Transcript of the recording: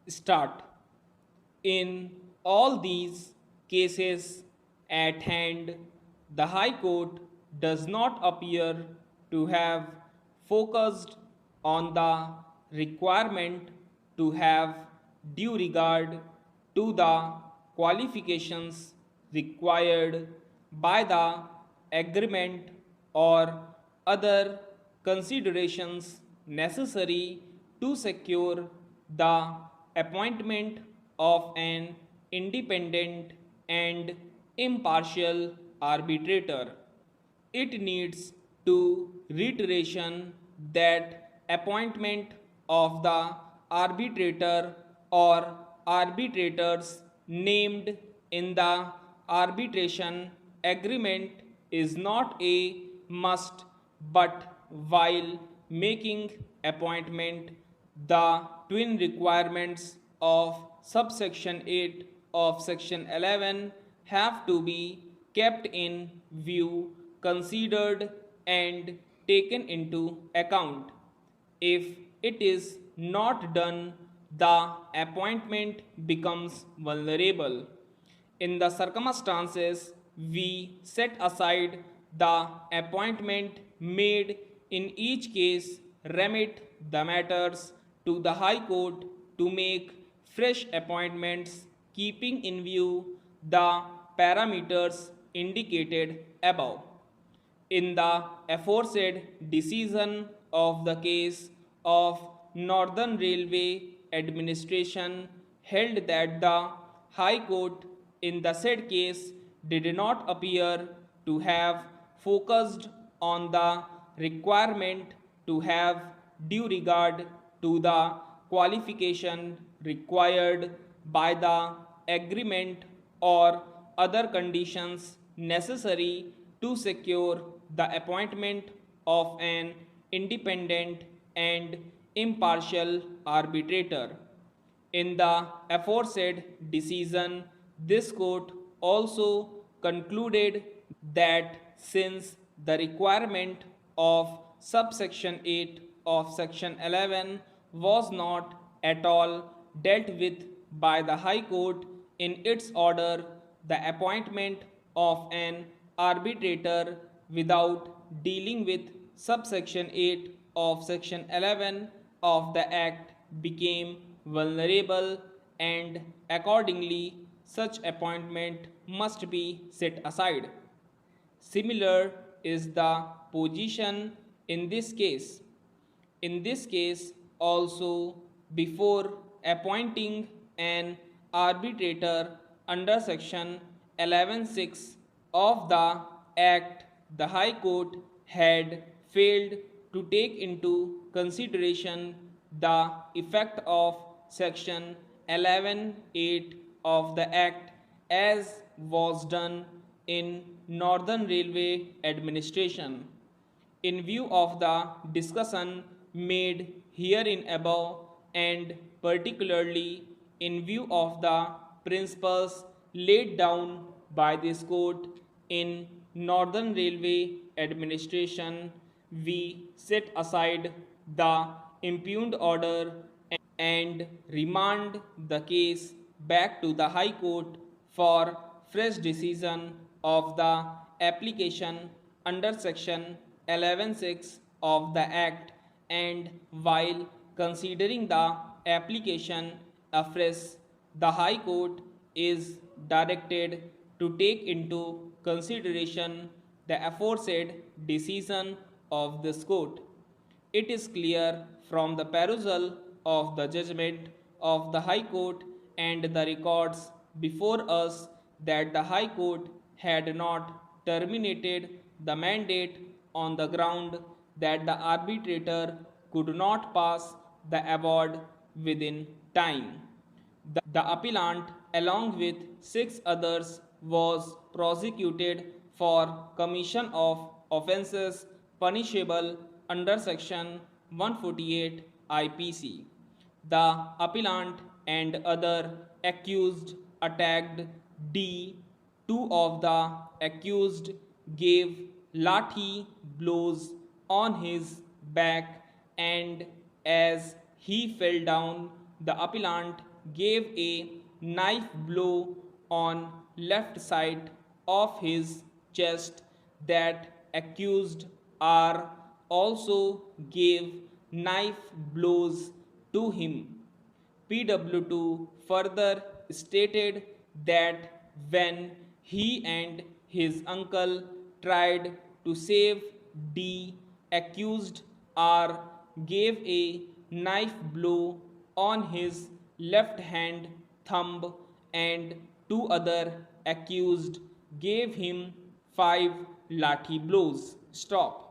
start. In all these cases at hand, the High Court does not appear to have focused on the requirement to have due regard to the qualifications required by the agreement or other considerations necessary to secure the appointment of an independent and impartial arbitrator. It needs to reiteration that appointment of the arbitrator or arbitrators named in the arbitration agreement is not a must, but while making appointment, the twin requirements of subsection 8 of section 11 have to be kept in view, considered, and taken into account. If it is not done, the appointment becomes vulnerable. In the circumstances, we set aside the appointment made in each case, remit the matters to the High Court to make fresh appointments, keeping in view the parameters indicated above. In the aforesaid decision of the case of Northern Railway Administration held that the High Court in the said case did not appear to have focused on the requirement to have due regard to the qualification required by the agreement or other conditions necessary to secure the appointment of an independent and impartial arbitrator. In the aforesaid decision, this court also concluded that since the requirement of subsection 8 of section 11 was not at all dealt with by the High Court in its order, the appointment of an arbitrator without dealing with subsection 8 of section 11 of the Act became vulnerable, and accordingly such appointment must be set aside. Similar is the position in this case. In this case, also, before appointing an arbitrator under section 11(6) of the Act, the High Court had failed to take into consideration the effect of section 11(8) of the Act as was done in Northern Railway Administration. In view of the discussion made herein above, and particularly in view of the principles laid down by this court in Northern Railway Administration, we set aside the impugned order and remand the case back to the High Court for fresh decision of the application under section 11(6) of the Act, and while considering the application afresh, the High Court is directed to take into consideration the aforesaid decision of this court. It is clear from the perusal of the judgment of the High Court and the records before us that the High Court had not terminated the mandate on the ground that the arbitrator could not pass the award within time. The appellant, along with 6 others, was prosecuted for commission of offences punishable under section 148 IPC. The appellant and other accused attacked D. Two of the accused gave lathi blows on his back, and as he fell down, the appellant gave a knife blow on left side of his chest. That accused R also gave knife blows to him. PW2 further stated that when he and his uncle tried to save D, accused R gave a knife blow on his left hand thumb, and two other accused gave him 5 lathi blows. Stop.